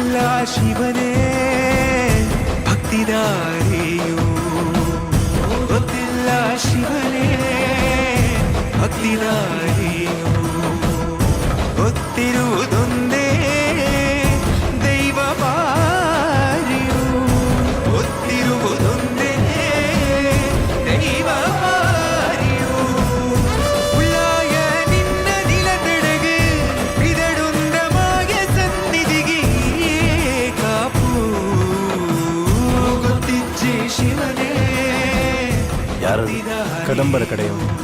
ಗೊತ್ತಿಲ್ಲ ಶಿವನೇ ಭಕ್ತಿದಾರಿಯು, ಗೊತ್ತಿಲ್ಲ ಶಿವನೇ ಭಕ್ತಿದಾರಿಯು, ಗೊತ್ತಿರುವುದೊಂದೇ ದೈವ ಬಾರಿಯು, ಗೊತ್ತಿರುವುದೊಂದೇ ದೈವ ಬಾರಿಯು. ಉಳ್ಳಾಯ ನಿನ್ನ ನಿಲತೆಡೆಗೆ ಇದಡುಂದ ಮಾಯ ಸನ್ನಿಧಿಗೆ ಕಾಪು, ಗೊತ್ತಿಜ್ಜೆ ಶಿವನೇ ಯಾರು ಕದಂಬರ ಕಡೆಯವರು.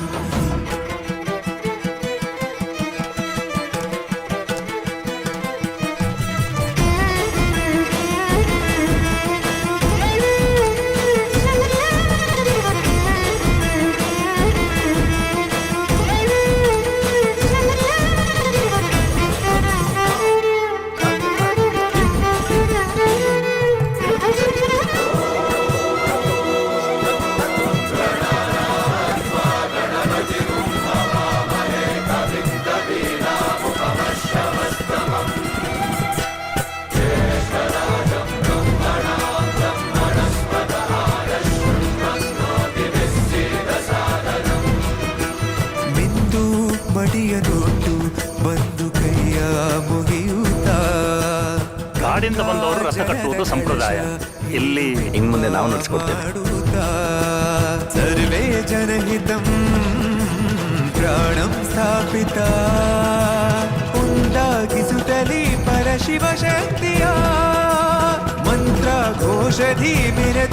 ಮಡಿಯನೊಟ್ಟು ಬಂದು ಕೈಯ ಮುಗಿಯುತ್ತಾ, ಕಾಡಿಂದ ಬಂದವರು ರಥ ಕಟ್ಟುವುದು ಸಂಪ್ರದಾಯ. ಇಲ್ಲಿ ಇನ್ನು ಮುಂದೆ ನಾವು ನಡೆಸ್ಕೊಡ್ತೇವೆ. ಸರ್ವೇ ಜನಹಿತಂ ಪ್ರಾಣಂ ಸ್ಥಾಪಿತ, ಉಂಟಾಗಿಸುತ್ತಲೇ ಪರಶಿವ ಶಕ್ತಿಯ ಮಂತ್ರ ಘೋಷಧಿ ಮೆರೆದು